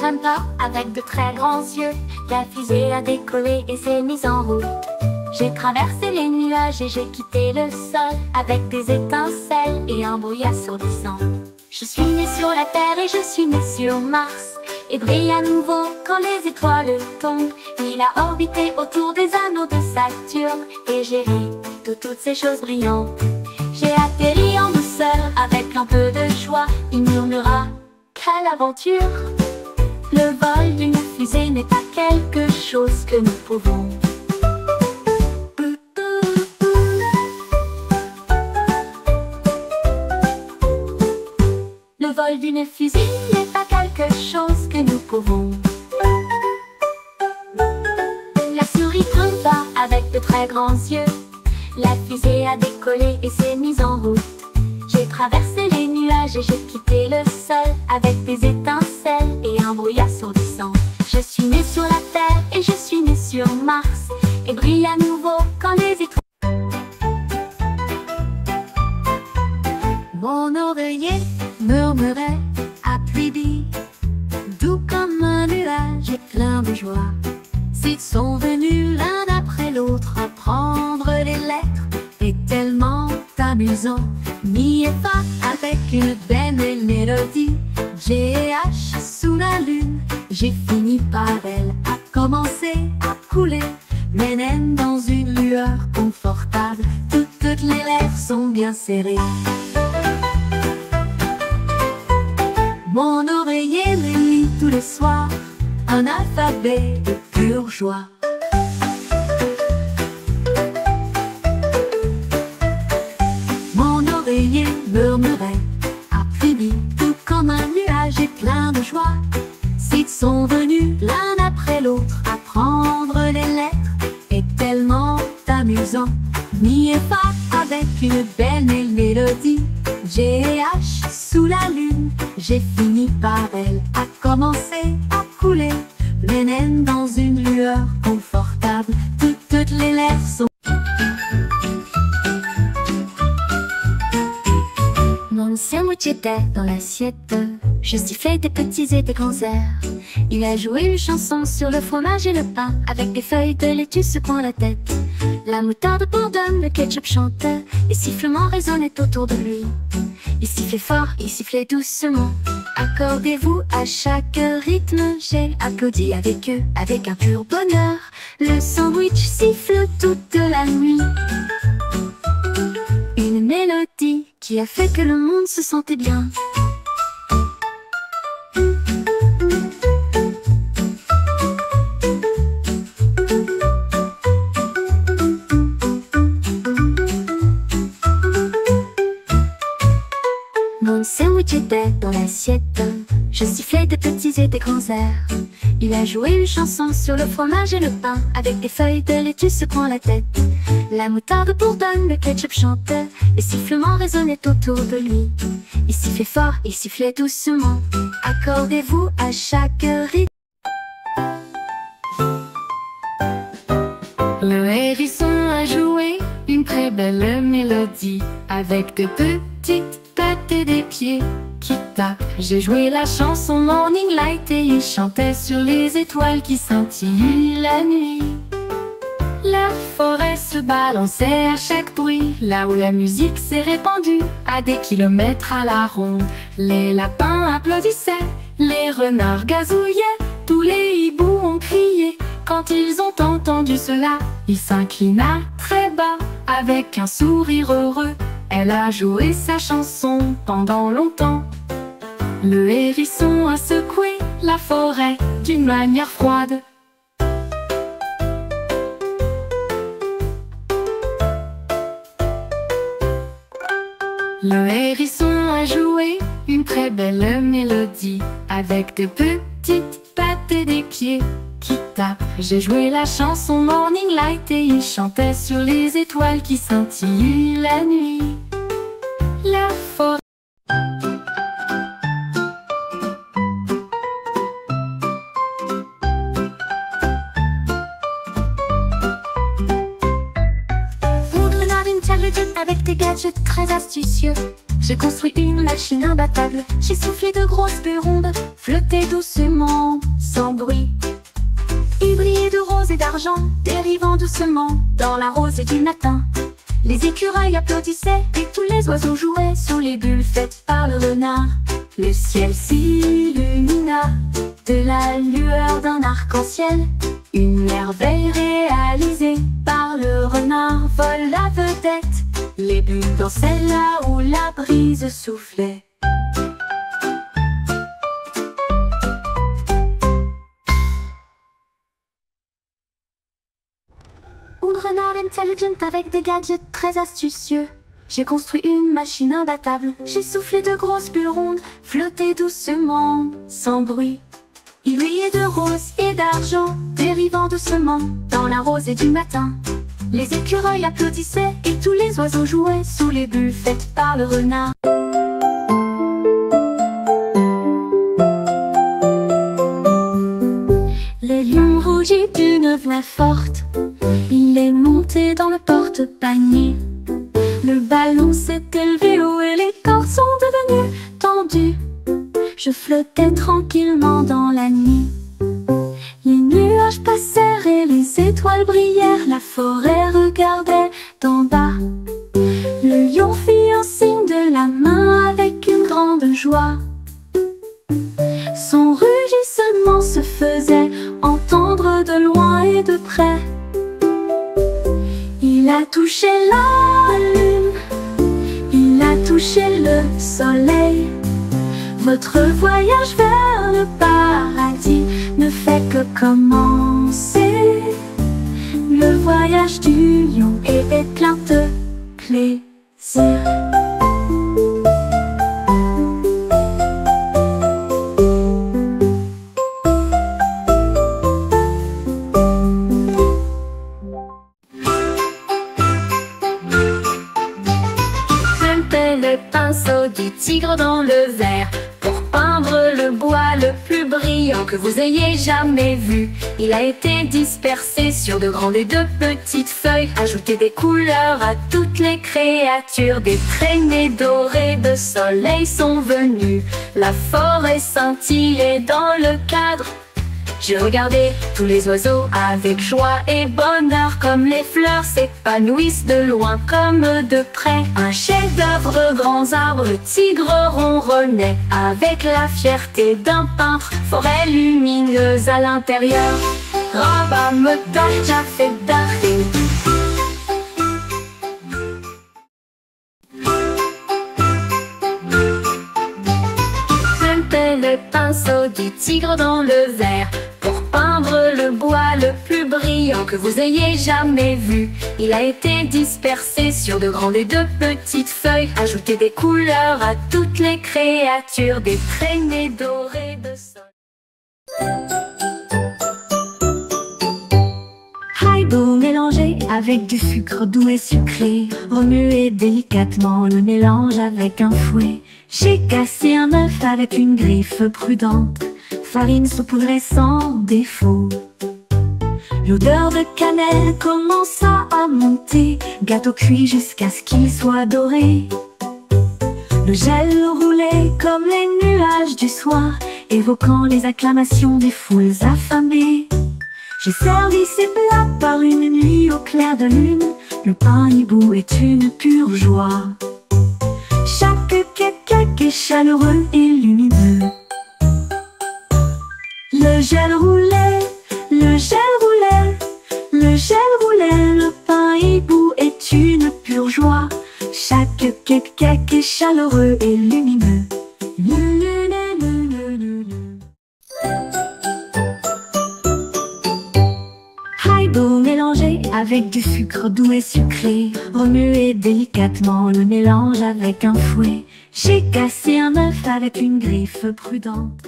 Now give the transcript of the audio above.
un pas avec de très grands yeux. La fusée a décollé et s'est mise en route. J'ai traversé les nuages et j'ai quitté le sol avec des étincelles et un bruit assourdissant. Je suis né sur la Terre et je suis né sur Mars et brille à nouveau quand les étoiles tombent. Il a orbité autour des anneaux de Saturne et j'ai ri de toutes ces choses brillantes. J'ai atterri en douceur avec un peu de joie. Il murmura: quelle aventure! Le vol d'une fusée n'est pas quelque chose que nous pouvons. Le vol d'une fusée n'est pas quelque chose que nous pouvons. La souris grimpa avec de très grands yeux. La fusée a décollé et s'est mise en route. J'ai traversé les nuages et j'ai quitté le sol avec des étincelles et un bruit assourdissant. Je suis né sur la Terre et je suis né sur Mars et brille à nouveau quand les étoiles. Mon oreiller murmurait à Tweety, doux comme un nuage et plein de joie. S'ils sont venus l'un après l'autre apprendre les lettres, est tellement amusant. Mi et fa avec une belle mélodie. G et H sous la lune, j'ai fini par elle, a commencé à couler. Mes naines dans une lueur confortable, toutes les lèvres sont bien serrées. Mon oreiller me lit tous les soirs un alphabet de pure joie. Mon oreiller murmurait à Phoebe, tout comme un nuage et plein de joie. S'ils sont venus l'un après l'autre apprendre les lettres, est tellement amusant. Mi et fa avec une belle mélodie. G et H sous la lune, j'ai fini par elle, a commencé à couler. Les naines dans une lueur confortable, toutes les lèvres sont. Mon sandwich était dans l'assiette. Je sifflais des petits et des grands airs. Il a joué une chanson sur le fromage et le pain, avec des feuilles de laitue secouant la tête. La moutarde bourdonne, le ketchup chantait, les sifflements résonnaient autour de lui. Il sifflait fort, il sifflait doucement. Accordez-vous à chaque rythme. J'ai applaudi avec eux, avec un pur bonheur. Le sandwich siffle toute la nuit. Une mélodie qui a fait que le monde se sentait bien. Mon sandwich était dans l'assiette. Je sifflais des petits et des grands airs. Il a joué une chanson sur le fromage et le pain, avec des feuilles de laitue secouant la tête. La moutarde bourdonne, le ketchup chantait, les sifflements résonnaient autour de lui. Il sifflait fort, il sifflait doucement. Accordez-vous à chaque rythme. Le hérisson a joué une très belle mélodie, avec de petites pattes et des pieds qui tapent. J'ai joué la chanson Morning Light et il chantait sur les étoiles qui scintillent la nuit. La forêt se balançait à chaque bruit, là où la musique s'est répandue à des kilomètres à la ronde. Les lapins applaudissaient, les renards gazouillaient, tous les hiboux ont crié. Quand ils ont entendu cela, ils s'inclina très bas, avec un sourire heureux. Elle a joué sa chanson pendant longtemps. Le hérisson a secoué la forêt d'une manière froide. Le hérisson a joué une très belle mélodie, avec de petites pattes et des pieds qui tapent. J'ai joué la chanson Morning Light et il chantait sur les étoiles qui scintillent la nuit. La forêt. Intelligent avec des gadgets très astucieux. J'ai construit une machine imbattable. J'ai soufflé de grosses bulles rondes, flotter doucement, sans bruit. Il brillait de rose et d'argent, dérivant doucement dans la rosée du matin. Les écureuils applaudissaient et tous les oiseaux jouaient sur les bulles faites par le renard. Le ciel s'illumina de la lueur d'un arc-en-ciel. Une merveille réalisée par le renard vole la vedette. Les bulles dansaient là où la brise soufflait. Un renard intelligent avec des gadgets très astucieux. J'ai construit une machine imbattable. J'ai soufflé de grosses bulles rondes, flotté doucement, sans bruit. Il brillait de rose et d'argent, dérivant doucement dans la rosée du matin. Les écureuils applaudissaient et tous les oiseaux jouaient sous les bulles faites par le renard. Les lions rougis d'une voix forte, il est monté dans le porte-panier. Le ballon s'est élevé haut et les cordes sont devenues tendues. Je flottais tranquillement dans la nuit. Les nuages passèrent et les étoiles brillèrent. La forêt regardait d'en bas. Le lion fit un signe de la main avec une grande joie. Son rugissement se faisait entendre de loin et de près. Il a touché la lune, il a touché le soleil. Votre voyage vers le paradis ne fait que commencer. Le voyage du lion est plein de plaisir. Le pinceau du tigre dans le verre pour peindre le bois le plus brillant que vous ayez jamais vu. Il a été dispersé sur de grandes et de petites feuilles. Ajouter des couleurs à toutes les créatures. Des traînées dorées de soleil sont venues. La forêt scintillait dans le cadre. J'ai regardé tous les oiseaux avec joie et bonheur, comme les fleurs s'épanouissent de loin comme de près. Un chef-d'œuvre de grands arbres, le tigre ronronnait avec la fierté d'un peintre. Forêt lumineuse à l'intérieur, Rabba me déjà fait d'arrêt. Le pinceau du tigre dans le verre pour peindre le bois le plus brillant que vous ayez jamais vu. Il a été dispersé sur de grandes et de petites feuilles. Ajouter des couleurs à toutes les créatures. Des traînées dorées de sol. Haribo mélangé avec du sucre doux et sucré. Remuez délicatement le mélange avec un fouet. J'ai cassé un œuf avec une griffe prudente. Farine saupoudrée sans défaut. L'odeur de cannelle commença à monter. Gâteau cuit jusqu'à ce qu'il soit doré. Le gel roulait comme les nuages du soir, évoquant les acclamations des foules affamées. J'ai servi ces plats par une nuit au clair de lune. Le pain hibou est une pure joie. Chaque cake est chaleureux et lumineux. Le gel roulait, le gel roulait, le gel roulait. Le pain hibou est une pure joie. Chaque cake est chaleureux et lumineux. Haribo mélangé avec du sucre doux et sucré. Remuez délicatement le mélange avec un fouet. J'ai cassé un œuf avec une griffe prudente.